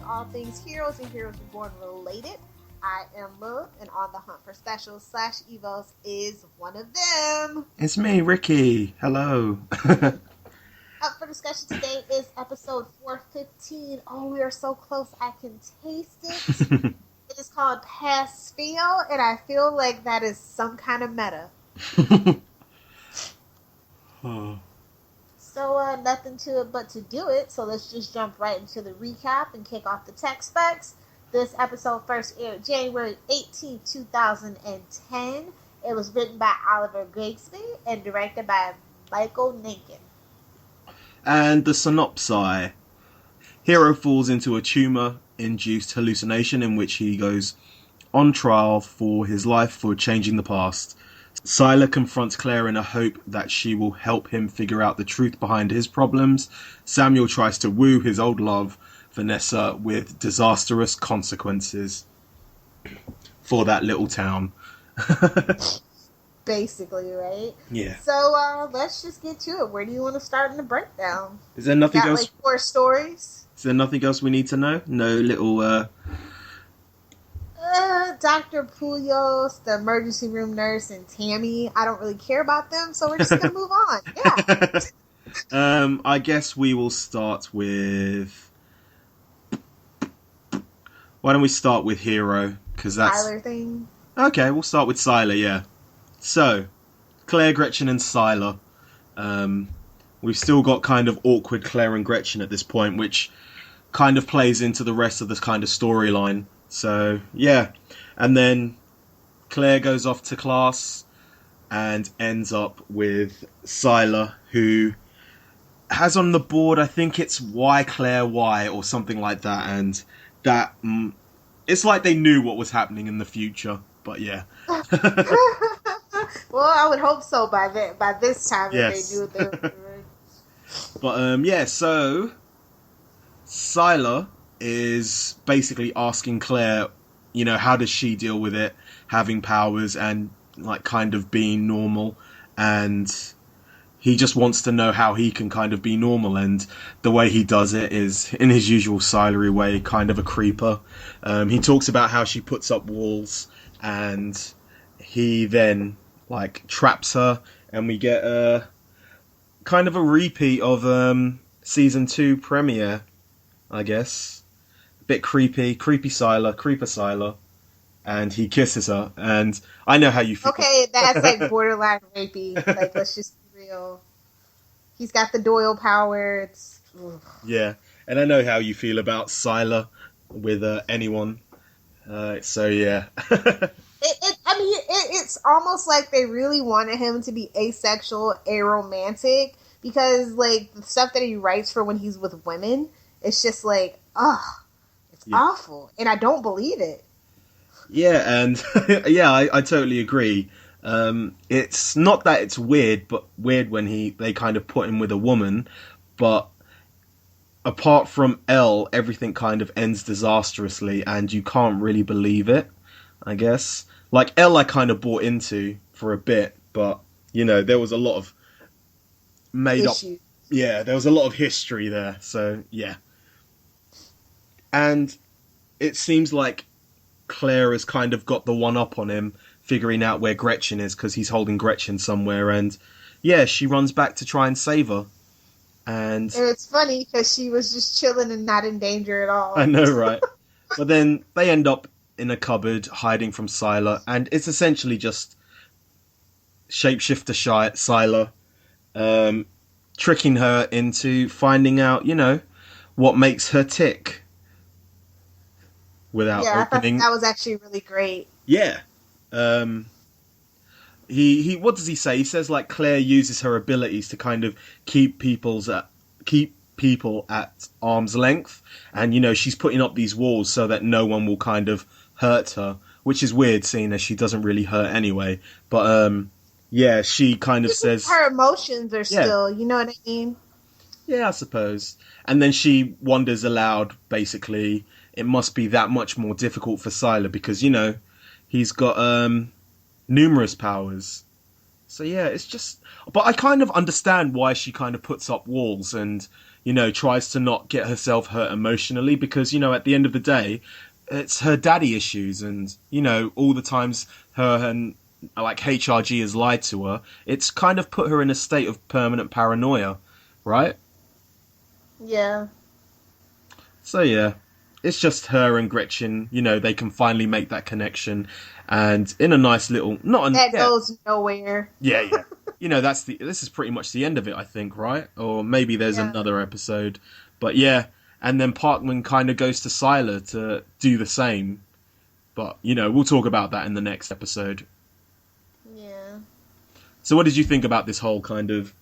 all things heroes and heroes reborn related. I am Lilith, and on the hunt for specials / evos is one of them. It's me, Ricky. Hello. Up for discussion today is episode 415. Oh, we are so close, I can taste it. It is called Pass Fail, and I feel like that is some kind of meta. So, nothing to it but to do it, so let's just jump right into the recap and kick off the tech specs. This episode first aired January 18, 2010. It was written by Oliver Grigsby and directed by Michael Ninkin. And the synopsis. Hero falls into a tumor-induced hallucination in which he goes on trial for his life for changing the past. Sylar confronts Claire in a hope that she will help him figure out the truth behind his problems. Samuel tries to woo his old love, Vanessa, with disastrous consequences for that little town. Basically, right? Yeah. So, let's just get to it. Where do you want to start in the breakdown? Is there nothing else? Like 4 stories? Is there nothing else we need to know? No little, Dr. Poulios, the emergency room nurse, and Tammy. I don't really care about them, so we're just going to move on. Yeah. I guess we will start with... Why don't we start with Hero? Because that's... Sylar thing? Okay, we'll start with Sylar, yeah. So, Claire, Gretchen, and Sylar. We've still got kind of awkward Claire and Gretchen at this point, which kind of plays into the rest of this kind of storyline. So, yeah. And then Claire goes off to class and ends up with Sylar, who has on the board, I think it's Why Claire Why or something like that. And that, it's like they knew what was happening in the future. But yeah. Well, I would hope so by this time, yes. If they knew what they were doing. But, yeah, so Sylar is basically asking Claire, you know, how does she deal with it, having powers and, like, kind of being normal, and he just wants to know how he can kind of be normal, and the way he does it is, in his usual Sylar-y way, kind of a creeper. He talks about how she puts up walls, and he then, like, traps her, and we get kind of a repeat of season 2 premiere, I guess. Bit creepy Sylar, creeper Sylar, and he kisses her, and I know how you feel. Okay, that's like borderline rapey. Like, let's just be real. He's got the Doyle power. It's yeah, and I know how you feel about Sylar with anyone. So yeah. It's almost like they really wanted him to be asexual, aromantic, because like the stuff that he writes for when he's with women, it's just like, awful, and I don't believe it. Yeah, and yeah, I totally agree. It's not that it's weird, but weird when they kind of put him with a woman, but apart from Elle, everything kind of ends disastrously, and you can't really believe it, I guess. Like, Elle I kind of bought into for a bit, but, you know, there was a lot of made issues. up... Yeah, there was a lot of history there, so, yeah. And it seems like Claire has kind of got the one-up on him, figuring out where Gretchen is, because he's holding Gretchen somewhere, and, yeah, she runs back to try and save her. And it's funny, because she was just chilling and not in danger at all. I know, right? But then they end up in a cupboard, hiding from Sylar, and it's essentially just shapeshifter Sylar, tricking her into finding out, you know, what makes her tick. Without opening. I thought that was actually really great. Yeah. He what does he say? He says, like, Claire uses her abilities to kind of keep people at arm's length, and, you know, she's putting up these walls so that no one will kind of hurt her, which is weird, seeing as she doesn't really hurt anyway. But yeah, she kind of says her emotions are still, you know what I mean? Yeah, I suppose. And then she wonders aloud, basically, it must be that much more difficult for Sylar because, you know, he's got numerous powers. So yeah, it's just, but I kind of understand why she kind of puts up walls and, tries to not get herself hurt emotionally because, at the end of the day, it's her daddy issues and, all the times her and like HRG has lied to her, it's kind of put her in a state of permanent paranoia, right? Yeah. So yeah, it's just her and Gretchen, they can finally make that connection and in a nice little, not a, That yeah, goes nowhere. yeah, yeah. This is pretty much the end of it, I think, right? Or maybe there's Yeah. another episode. But yeah, and then Parkman kind of goes to Sylar to do the same. But, we'll talk about that in the next episode. Yeah. So what did you think about this whole kind of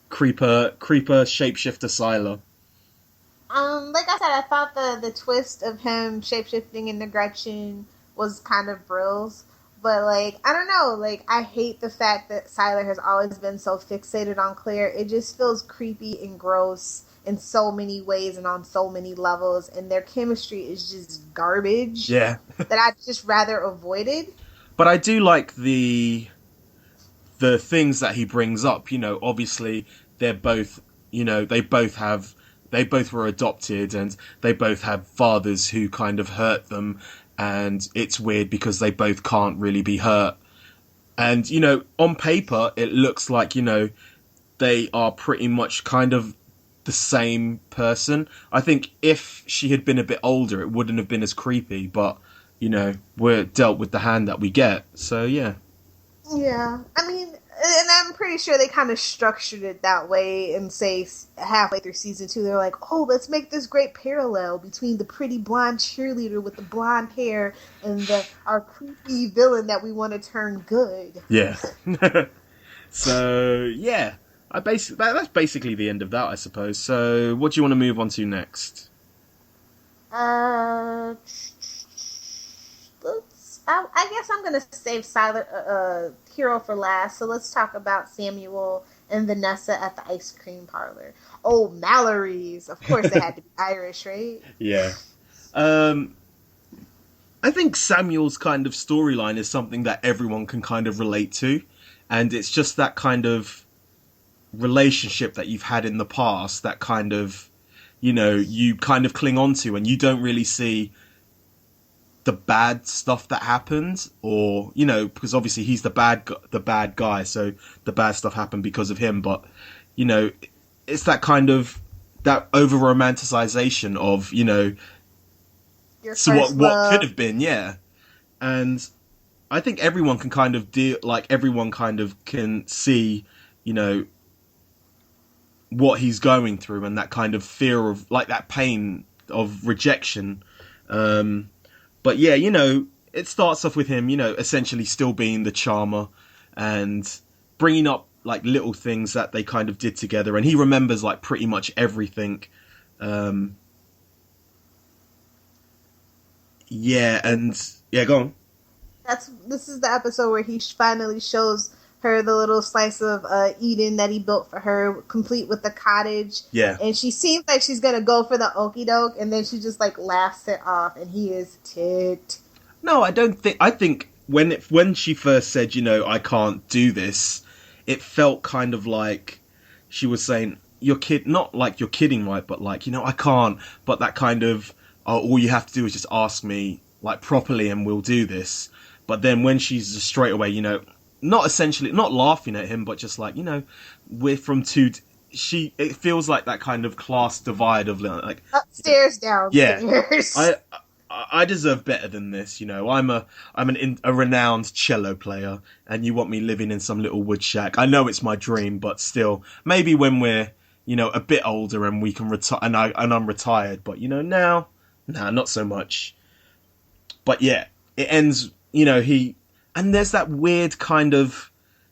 creeper shapeshifter Sylar? Like I said, I thought the twist of him shapeshifting into Gretchen was kind of brills. But, like, I don't know. Like, I hate the fact that Sylar has always been so fixated on Claire. It just feels creepy and gross in so many ways and on so many levels. And their chemistry is just garbage. Yeah. That I'd just rather avoided. But I do like the things that he brings up. Obviously, they're both, they both were adopted and they both have fathers who kind of hurt them. And it's weird because they both can't really be hurt. And, on paper, it looks like, they are pretty much kind of the same person. I think if she had been a bit older, it wouldn't have been as creepy. But, we're dealt with the hand that we get. So, yeah. Yeah. I mean, and I'm pretty sure they kind of structured it that way and say halfway through season 2, they're like, oh, let's make this great parallel between the pretty blonde cheerleader with the blonde hair and our creepy villain that we want to turn good. Yeah. So, yeah. That's basically the end of that, I suppose. So, what do you want to move on to next? I guess I'm going to save Sylar, Hero for last. So let's talk about Samuel and Vanessa at the ice cream parlor. Oh, Mallory's. Of course they had to be Irish, right? Yeah. I think Samuel's kind of storyline is something that everyone can kind of relate to. And it's just that kind of relationship that you've had in the past that kind of, you kind of cling on to and you don't really see the bad stuff that happens or, because obviously he's the bad guy. So the bad stuff happened because of him. But, it's that kind of, that over romanticization of, so what could have been. Yeah. And I think everyone can kind of everyone kind of can see, what he's going through and that kind of fear of like that pain of rejection. But yeah, it starts off with him, essentially still being the charmer and bringing up like little things that they kind of did together. And he remembers like pretty much everything. Yeah. And yeah, go on. This is the episode where he finally shows her the little slice of Eden that he built for her, complete with the cottage. Yeah. And she seems like she's going to go for the okie doke, and then she just, like, laughs it off, and he is ticked. No, I don't think... I think when she first said, I can't do this, it felt kind of like she was saying, not like you're kidding, right, but like, I can't, but that kind of, all you have to do is just ask me, like, properly and we'll do this. But then when she's just straight away, not laughing at him, but just like, we're from two... It feels like that kind of class divide of like... Upstairs, downstairs. Yeah. I deserve better than this, I'm a renowned cello player, and you want me living in some little wood shack. I know it's my dream, but still, maybe when we're, a bit older and we can retire, and I'm retired, but now, nah, not so much. But yeah, it ends, and there's that weird kind of,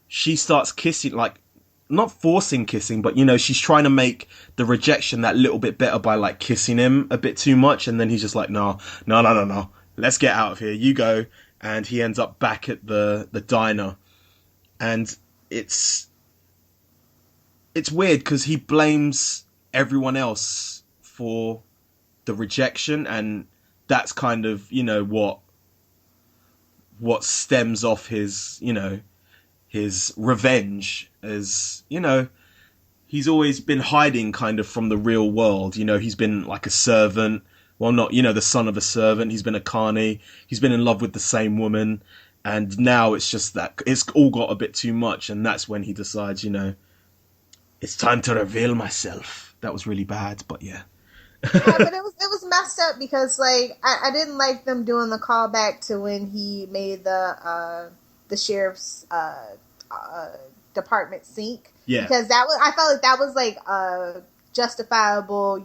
she starts kissing, like, not forcing kissing, but, she's trying to make the rejection that little bit better by, like, kissing him a bit too much, and then he's just like, no, let's get out of here, you go, and he ends up back at the diner, and it's weird, because he blames everyone else for the rejection, and that's kind of, what stems off his his revenge, as he's always been hiding kind of from the real world. He's been like a servant. Well, not, the son of a servant. He's been a carny. He's been in love with the same woman. And now it's just that it's all got a bit too much. And that's when he decides, it's time to reveal myself. That was really bad, but yeah. Yeah, but it was messed up because, like, I didn't like them doing the callback to when he made the sheriff's department sink. Yeah. Because I felt like that was like justifiable,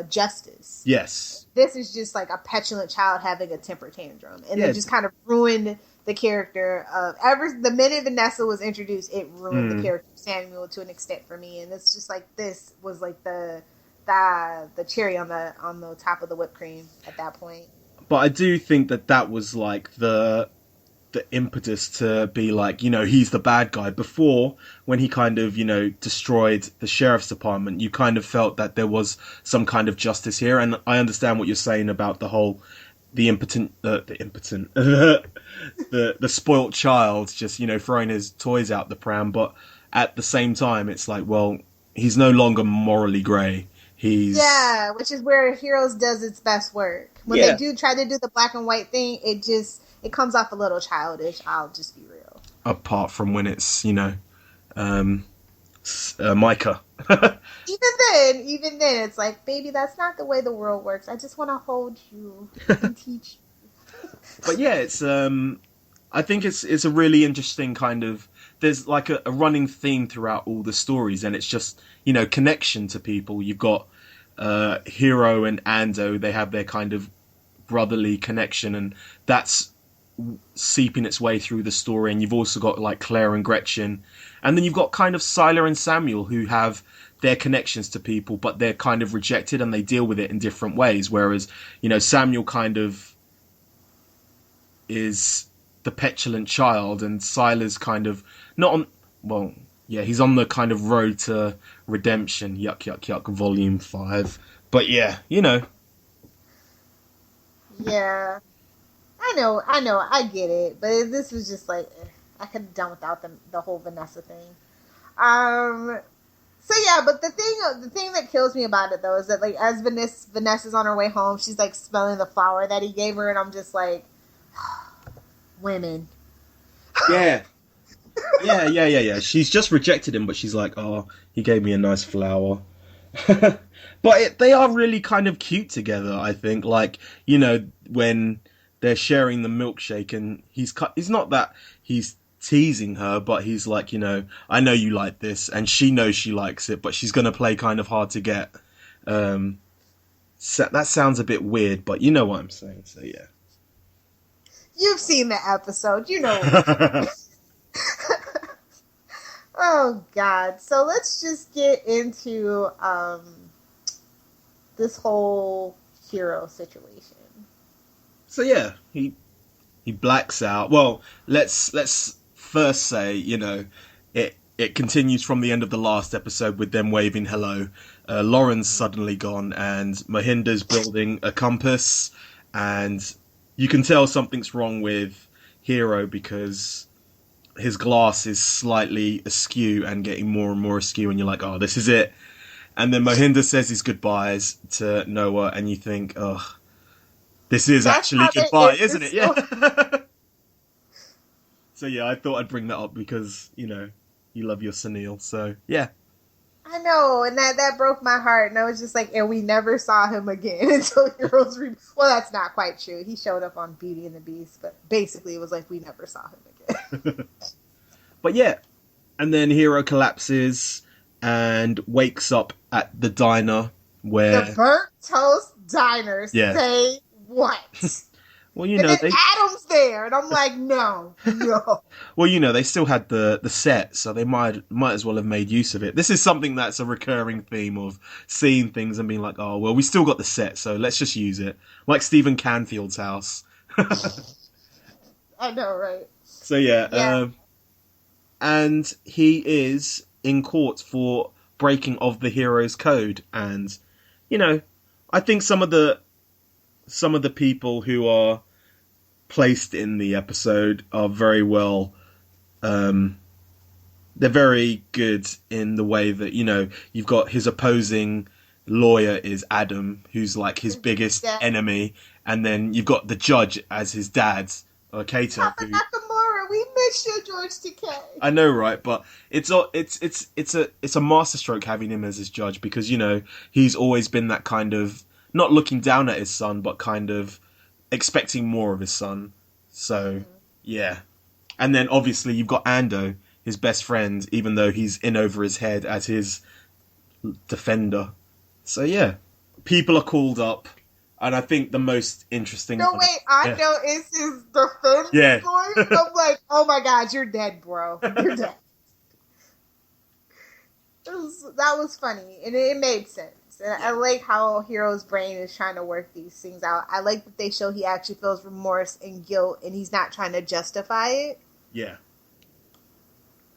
justice. Yes. This is just like a petulant child having a temper tantrum, and it just kind of ruined the character of the minute Vanessa was introduced. It ruined the character of Samuel to an extent for me, and it's just like this was like the cherry on the top of the whipped cream at that point. But I do think that was like the impetus to be like, he's the bad guy. Before, when he kind of, destroyed the sheriff's department, you kind of felt that there was some kind of justice here. And I understand what you're saying about the whole, the spoilt child just, throwing his toys out the pram. But at the same time, it's like, well, he's no longer morally grey. Yeah, which is where Heroes does its best work. When they do try to do the black and white thing, it comes off a little childish. I'll just be real. Apart from when it's, Micah. Even then, it's like, baby, that's not the way the world works. I just want to hold you and teach you. But yeah, it's I think it's a really interesting kind of. There's like a running theme throughout all the stories, and it's just connection to people. You've got Hero and Ando; they have their kind of brotherly connection, and that's seeping its way through the story. And you've also got like Claire and Gretchen, and then you've got kind of Sylar and Samuel, who have their connections to people, but they're kind of rejected and they deal with it in different ways. Whereas Samuel kind of is the petulant child, and Sylar's kind of not on. Well, yeah, he's on the kind of road to redemption. Yuck, yuck, yuck. Volume 5. But yeah, Yeah. I know, I get it, but this was just like, I could have done without the whole Vanessa thing. So yeah, but the thing that kills me about it though is that, like, as Vanessa's on her way home, she's like smelling the flower that he gave her, and I'm just like, women. Yeah. Yeah. She's just rejected him, but she's like, oh, he gave me a nice flower. But they are really kind of cute together, I think. Like, when they're sharing the milkshake, and he's not that he's teasing her, but he's like, I know you like this, and she knows she likes it, but she's going to play kind of hard to get. So that sounds a bit weird, but you know what I'm saying, so yeah. You've seen the episode, you know. Oh, God. So let's just get into this whole Hero situation. So yeah, he blacks out. Well, let's first say, it continues from the end of the last episode with them waving hello. Lauren's suddenly gone, and Mohinder's building a compass, and you can tell something's wrong with Hero because his glass is slightly askew and getting more and more askew, and you're like, oh, this is it. And then Mohinder says his goodbyes to Noah, and you think, oh, this is actually goodbye, isn't it? Yeah. So yeah, I thought I'd bring that up because, you love your Sunil, so yeah. I know, and that broke my heart, and I was just like, and we never saw him again until Heroes Well, that's not quite true. He showed up on Beauty and the Beast, but basically it was like we never saw him again. But yeah, and then Hero collapses and wakes up at the diner where... The Burnt Toast Diner. Yeah. Say what? Well, and then Adam's there, and I'm like, no. Well, they still had the set, so they might as well have made use of it. This is something that's a recurring theme of seeing things and being like, oh, well, we still got the set, so let's just use it. Like Stephen Canfield's house. I know, right? So yeah. And he is in court for breaking of the hero's code, and I think some of the people who are placed in the episode are very well Um, they're very good in the way that, you've got his opposing lawyer is Adam, who's like his biggest Yeah. enemy, and then you've got the judge as his dad, Kato, Papa who Nakamura, we miss you, George Takei. I know, right? But it's a masterstroke having him as his judge because he's always been that kind of not looking down at his son, but kind of expecting more of his son. So yeah, and then obviously you've got Ando, his best friend, even though he's in over his head as his defender. So yeah, people are called up, and I think the most interesting. No, wait, Ando is his defense lawyer? I'm like, oh my god, you're dead, bro. You're dead. That was funny, and it made sense. And I like how Hero's brain is trying to work these things out. I like that they show he actually feels remorse and guilt, and he's not trying to justify it. Yeah.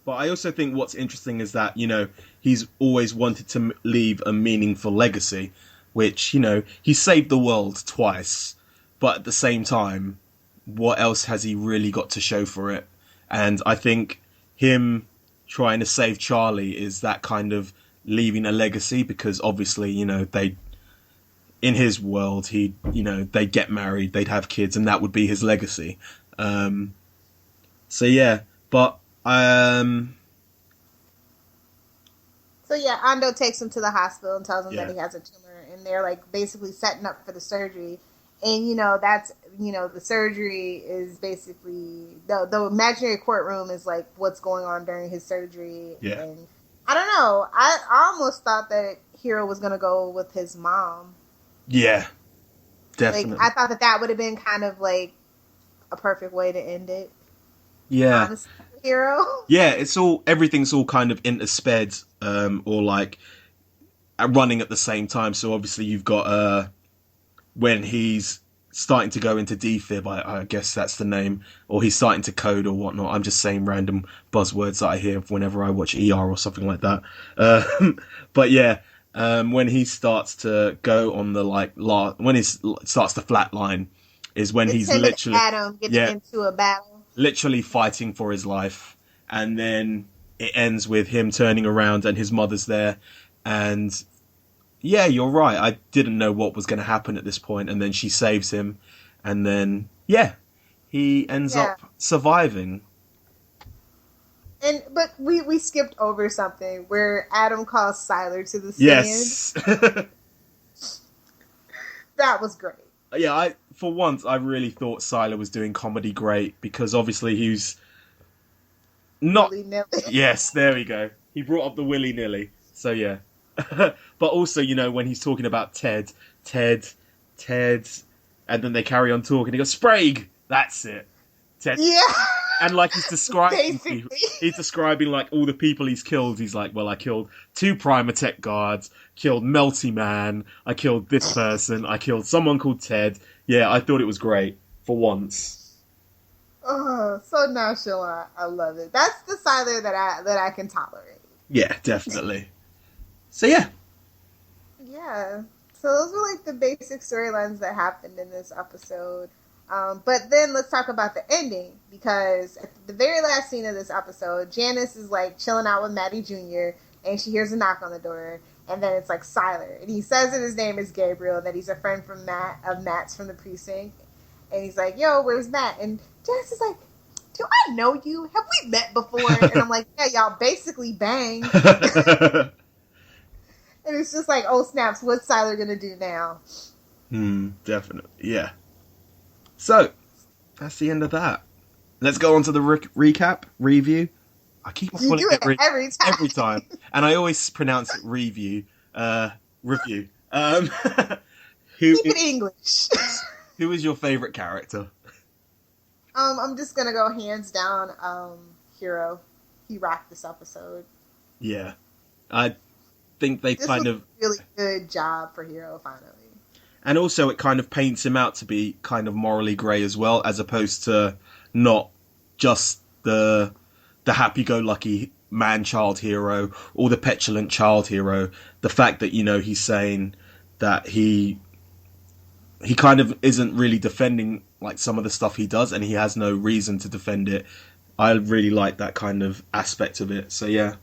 But I also think what's interesting is that, he's always wanted to leave a meaningful legacy, which, he saved the world twice. But at the same time, what else has he really got to show for it? And I think him trying to save Charlie is that kind of leaving a legacy because obviously, they, in his world, they'd get married, they'd have kids, and that would be his legacy. So yeah, but So yeah, Ando takes him to the hospital and tells him that he has a tumor, and they're like basically setting up for the surgery. And that's the surgery is basically the imaginary courtroom is like what's going on during his surgery. Yeah. And I don't know. I almost thought that Hero was gonna go with his mom. Yeah, definitely. Like I thought that would have been kind of like a perfect way to end it. Yeah. Honestly, Hero. Yeah, everything's all kind of intersped, or like running at the same time. So obviously you've got when he's starting to go into defib, I guess that's the name, or he's starting to code or whatnot. I'm just saying random buzzwords that I hear whenever I watch ER or something like that. But yeah, when he starts to go on the when he starts to flatline, is when he's literally Adam getting into a battle. Literally fighting for his life, and then it ends with him turning around and his mother's there, and yeah, you're right, I didn't know what was going to happen at this point, and then she saves him, and then he ends up surviving. But we skipped over something where Adam calls Sylar to the stand. Yes. That was great. Yeah, for once, I really thought Sylar was doing comedy great, because obviously he's not... Willy-nilly. Yes, there we go. He brought up the willy-nilly. So, yeah. But also, when he's talking about Ted, and then they carry on talking, he goes, Sprague! That's it. Ted. Yeah. And like he's describing like all the people he's killed. He's like, well, I killed 2 Primatech guards, killed Melty Man, I killed this person, I killed someone called Ted. Yeah, I thought it was great for once. Oh, so nonchalant. I love it. That's the Sylar that I can tolerate. Yeah, definitely. So yeah. Yeah. So those were like the basic storylines that happened in this episode. But then let's talk about the ending, because at the very last scene of this episode, Janice is like chilling out with Maddie Jr. and she hears a knock on the door, and then it's like Sylar, and he says that his name is Gabriel, that he's a friend from Matt's from the precinct, and he's like, "Yo, where's Matt?" And Janice is like, "Do I know you? Have we met before?" And I'm like, "Yeah, y'all basically banged." And it's just like, oh snaps, what's Sylar gonna do now? Definitely, yeah. So, that's the end of that. Let's go on to the recap, review. I keep on calling it every time. And I always pronounce it review. Review. Keep it English. Who is your favourite character? I'm just gonna go hands down, Hero. He rocked this episode. Yeah. I think they really good job for Hero, finally. And also it kind of paints him out to be kind of morally grey as well, as opposed to not just the happy-go-lucky man-child hero or the petulant child hero. The fact that, he's saying that he kind of isn't really defending like some of the stuff he does, and he has no reason to defend it I really like that kind of aspect of it. So yeah.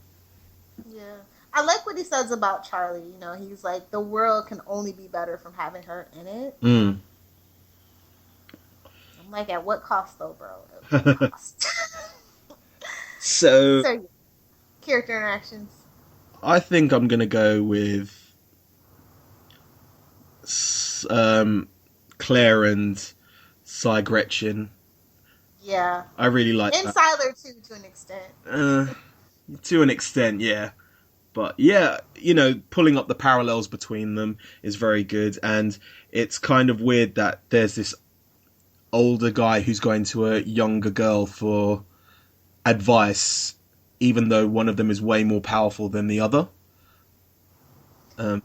Yeah. I like what he says about Charlie. You know, he's like, the world can only be better from having her in it. Mm. I'm like, at what cost though, bro? At what cost? So So, character interactions. I think I'm gonna go with Claire and Gretchen. Yeah. I really like And that. Sylar too, to an extent. To an extent, yeah. But yeah, you know, pulling up the parallels between them is very good, and it's kind of weird that there's this older guy who's going to a younger girl for advice, even though one of them is way more powerful than the other. I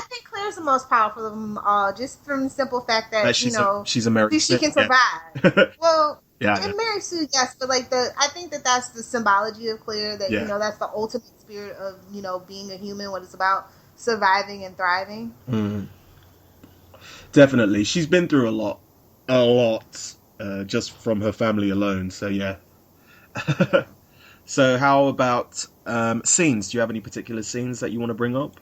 think Claire's the most powerful of them all, just from the simple fact that She's a Mary she can survive. Yeah. Well, yeah, and Mary Sue, yes, but like I think that's the symbology of Claire. That that's the ultimate spirit of being a human. What it's about, surviving and thriving. Mm. Definitely, she's been through a lot, just from her family alone. So yeah. So how about scenes? Do you have any particular scenes that you want to bring up?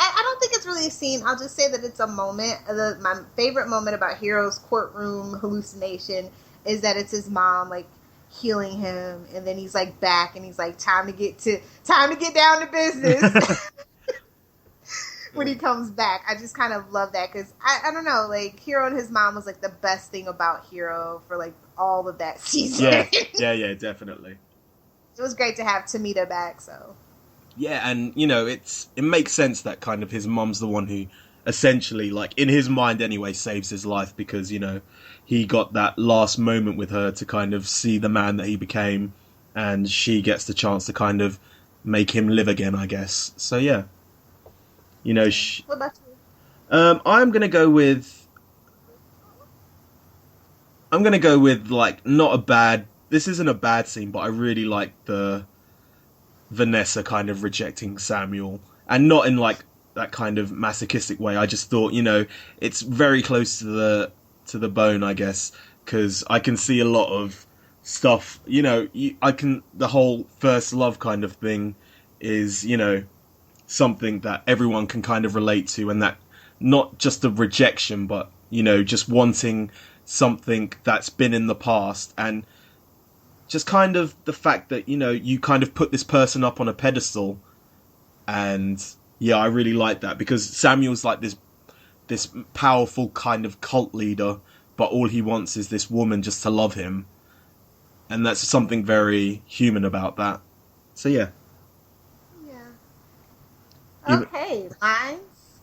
I don't think it's really a scene. I'll just say that it's a moment. My favorite moment about Hero's courtroom hallucination is that it's his mom like healing him, and then he's like back, and he's like, time to get down to business. When he comes back, I just kind of love that because I don't know, like Hero and his mom was like the best thing about Hero for like all of that season. Yeah, definitely. It was great to have Tamita back. So yeah, and it makes sense that kind of his mom's the one who essentially, like in his mind anyway, saves his life because he got that last moment with her to kind of see the man that he became, and she gets the chance to kind of make him live again, I guess. So yeah. What about you? I'm gonna go with like not a bad. This isn't a bad scene, but I really like the Vanessa kind of rejecting Samuel, and not in like that kind of masochistic way. I just thought it's very close to the bone, I guess, because I can see a lot of stuff. The whole first love kind of thing is something that everyone can kind of relate to, and that not just the rejection, but just wanting something that's been in the past, and just kind of the fact that you kind of put this person up on a pedestal. And yeah, I really like that because Samuel's like this powerful kind of cult leader, but all he wants is this woman just to love him, and that's something very human about that. So yeah. Okay,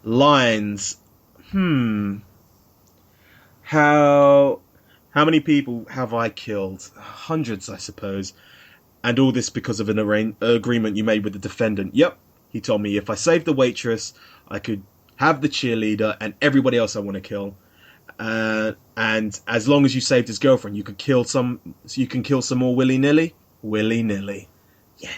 lines. How many people have I killed? Hundreds, I suppose. And all this because of an agreement you made with the defendant. Yep. He told me if I saved the waitress, I could have the cheerleader and everybody else I want to kill. And as long as you saved his girlfriend, you can kill some more willy-nilly. Willy-nilly. Yeah.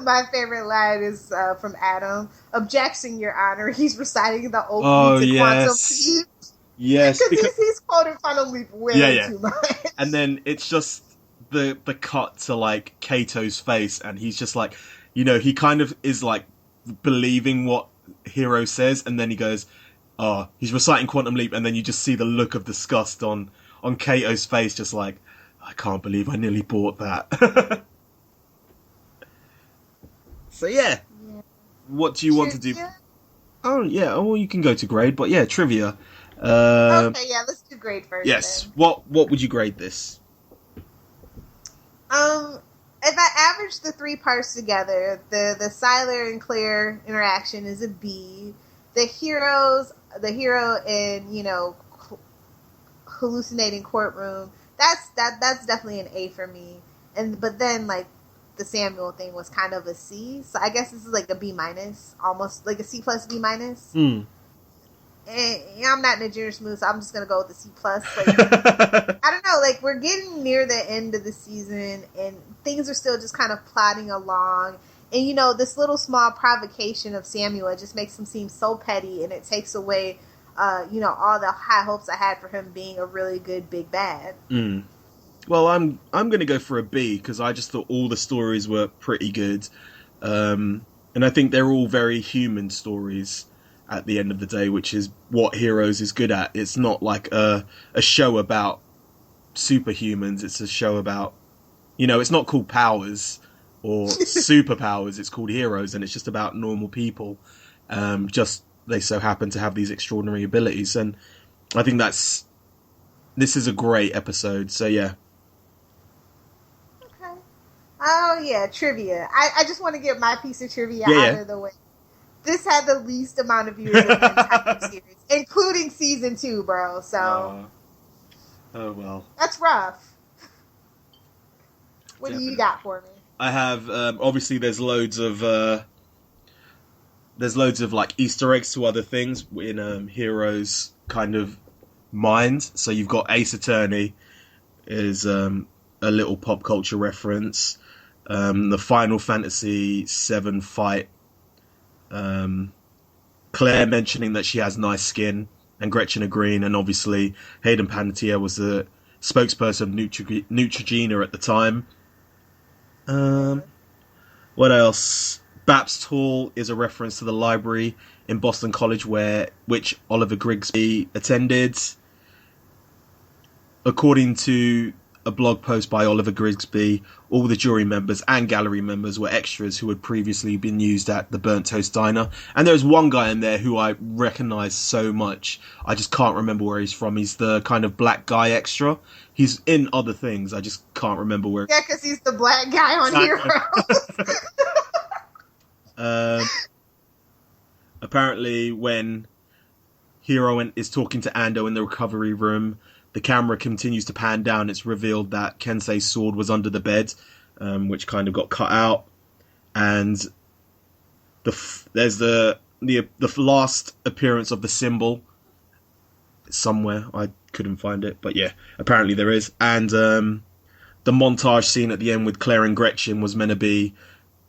My favorite line is from Adam. Objection, Your Honor. He's reciting the opening to Quantum Leap. Yes, because he's quoting Quantum Leap way too much. And then it's just the cut to like Kato's face, and he's just like, he kind of is like believing what Hero says, and then he goes, "Oh, he's reciting Quantum Leap," and then you just see the look of disgust on Kato's face, just like, I can't believe I nearly bought that. So yeah, what do you want to do? Oh yeah, well you can go to grade, but yeah, trivia. Okay, yeah, let's do grade first. Yes, then. what would you grade this? If I average the 3 parts together, the Sylar and Claire interaction is a B. The hero in hallucinating courtroom, that's definitely an A for me. But then like the Samuel thing was kind of a C, so I guess this is like a B minus, almost like a C plus B minus. And I'm not in a generous mood, so I'm just gonna go with the C plus. Like, I don't know, like we're getting near the end of the season, and things are still just kind of plodding along. And this little small provocation of Samuel, it just makes him seem so petty, and it takes away all the high hopes I had for him being a really good big bad. Well, I'm going to go for a B because I just thought all the stories were pretty good, and I think they're all very human stories at the end of the day, which is what Heroes is good at. It's not like a show about superhumans. It's a show about, it's not called Powers or Superpowers. It's called Heroes, and it's just about normal people. Just they so happen to have these extraordinary abilities, and I think this is a great episode. So yeah. Okay. Oh yeah, trivia. I just want to get my piece of trivia out of the way. This had the least amount of viewers in the entire series, including season 2, bro. So. Oh well. That's rough. What do you got for me? I have obviously there's loads of like Easter eggs to other things in Heroes kind of mind. So you've got Ace Attorney is a little pop culture reference. The Final Fantasy VII fight. Claire mentioning that she has nice skin, and Gretchen agreeing, and obviously Hayden Panettiere was the spokesperson of Neutrogena at the time. What else? Baptist Hall is a reference to the library in Boston College which Oliver Grigsby attended. According to a blog post by Oliver Grigsby, all the jury members and gallery members were extras who had previously been used at the Burnt Toast Diner. And there's one guy in there who I recognise so much. I just can't remember where he's from. He's the kind of black guy extra. He's in other things. I just can't remember where. Yeah, because he's the black guy on Heroes. Apparently, when Hero is talking to Ando in the recovery room, the camera continues to pan down. It's revealed that Kensei's sword was under the bed, which kind of got cut out. And there's the last appearance of the symbol somewhere. I couldn't find it, but yeah, apparently there is. And the montage scene at the end with Claire and Gretchen was meant to be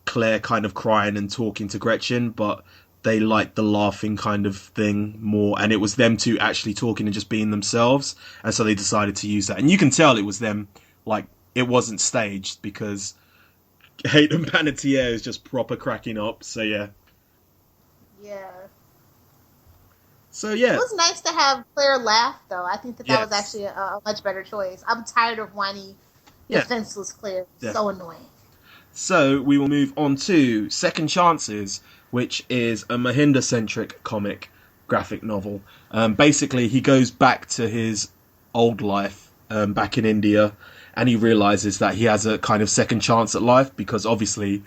Claire kind of crying and talking to Gretchen, but they liked the laughing kind of thing more, and it was them two actually talking and just being themselves, and so they decided to use that. And you can tell it was them, like, it wasn't staged, because Hayden Panettiere is just proper cracking up, so yeah. Yeah. So yeah. It was nice to have Claire laugh, though. I think that was actually a much better choice. I'm tired of whiny, defenseless Claire. Yeah. So annoying. So we will move on to Second Chances, which is a Mohinder-centric comic graphic novel. Basically, he goes back to his old life back in India, and he realizes that he has a kind of second chance at life because obviously,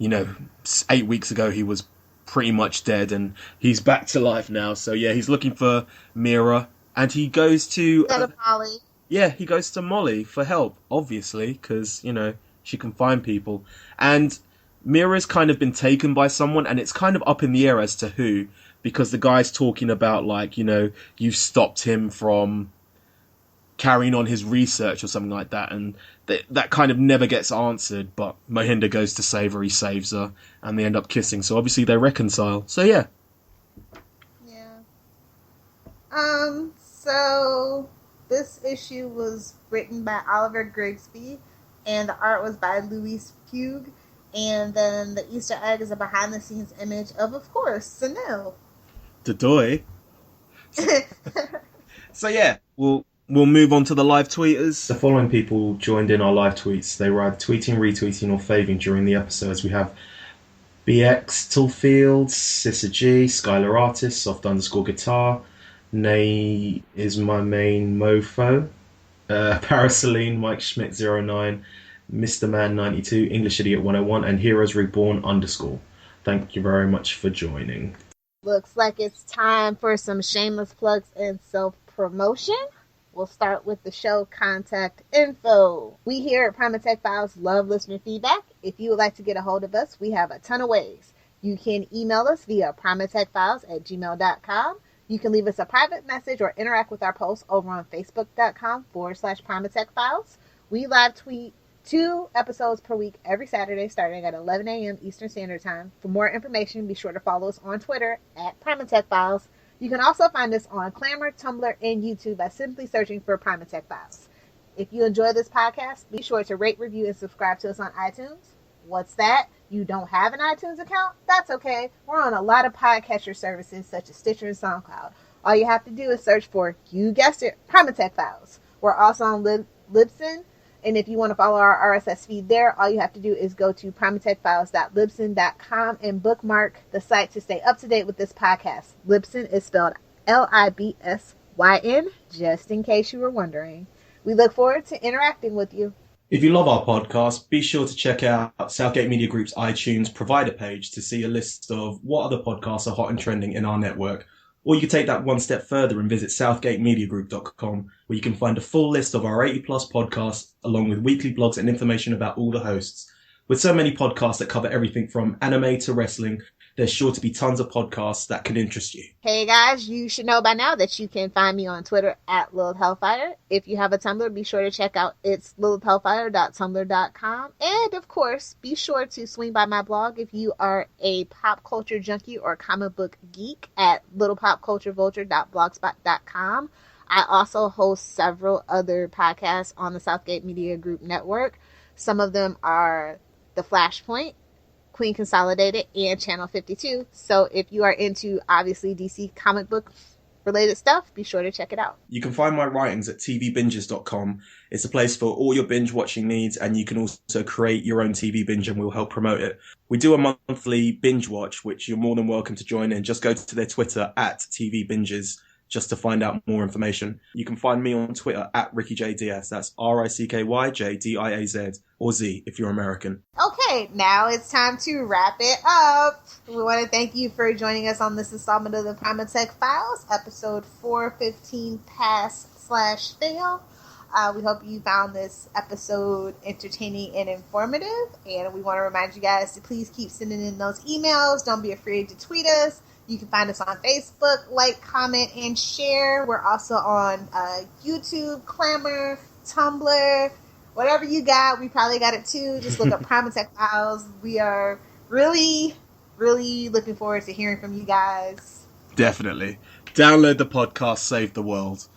8 weeks ago he was pretty much dead, and he's back to life now. So yeah, he's looking for Mira, and he goes to Molly. Yeah, he goes to Molly for help, obviously, because she can find people, and Mira's kind of been taken by someone, and it's kind of up in the air as to who, because the guy's talking about, like, you've stopped him from carrying on his research or something like that, and that kind of never gets answered, but Mohinder goes to save her, he saves her, and they end up kissing, so obviously they reconcile. So yeah. Yeah. So this issue was written by Oliver Grigsby, and the art was by Louis Puig. And then the Easter egg is a behind-the-scenes image of course, Sunil. Dodoy. So yeah, we'll move on to the live tweeters. The following people joined in our live tweets. They were either tweeting, retweeting, or faving during the episodes. We have BX Tillfield, Sissa G, Skylar Artist, Soft_Guitar, Nay is my main mofo, Paraceline, Mike Schmidt 09, Mr. Man 92, English Idiot 101, and Heroes Reborn _. Thank you very much for joining. Looks like it's time for some shameless plugs and self-promotion. We'll start with the show contact info. We here at Primatech Files love listener feedback. If you would like to get a hold of us, we have a ton of ways. You can email us via primatechfiles@gmail.com. You can leave us a private message or interact with our posts over on facebook.com/primatechfiles. We live tweet 2 episodes per week every Saturday starting at 11 a.m. Eastern Standard Time. For more information, be sure to follow us on Twitter at Primatech Files. You can also find us on Clamor, Tumblr, and YouTube by simply searching for Primatech Files. If you enjoy this podcast, be sure to rate, review, and subscribe to us on iTunes. What's that? You don't have an iTunes account? That's okay. We're on a lot of podcatcher services such as Stitcher and SoundCloud. All you have to do is search for, you guessed it, Primatech Files. We're also on Libsyn, and if you want to follow our RSS feed there, all you have to do is go to primatechfiles.libsyn.com and bookmark the site to stay up to date with this podcast. Libsyn is spelled Libsyn, just in case you were wondering. We look forward to interacting with you. If you love our podcast, be sure to check out Southgate Media Group's iTunes provider page to see a list of what other podcasts are hot and trending in our network. Or you can take that one step further and visit southgatemediagroup.com, where you can find a full list of our 80 plus podcasts, along with weekly blogs and information about all the hosts. With so many podcasts that cover everything from anime to wrestling, there's sure to be tons of podcasts that could interest you. Hey guys, you should know by now that you can find me on Twitter at Lilith Hellfire. If you have a Tumblr, be sure to check out it's lilithhellfire.tumblr.com. And of course, be sure to swing by my blog if you are a pop culture junkie or comic book geek at littlepopculturevulture.blogspot.com. I also host several other podcasts on the Southgate Media Group network. Some of them are The Flashpoint, Queen Consolidated, and Channel 52. So if you are into, obviously, DC comic book related stuff, be sure to check it out. You can find my writings at tvbinges.com. It's a place for all your binge watching needs, and you can also create your own TV binge and we'll help promote it. We do a monthly binge watch, which you're more than welcome to join in. Just go to their Twitter at tvbinges just to find out more information. You can find me on Twitter at RickyJDS. That's RickyJDiaz, or Z if you're American. Okay, now it's time to wrap it up. We want to thank you for joining us on this installment of the Primatech Files, episode 415, Pass/Fail. We hope you found this episode entertaining and informative, and we want to remind you guys to please keep sending in those emails. Don't be afraid to tweet us. You can find us on Facebook, like, comment, and share. We're also on YouTube, Clamor, Tumblr, whatever you got. We probably got it too. Just look up Primatech Files. We are really, really looking forward to hearing from you guys. Definitely. Download the podcast, save the world.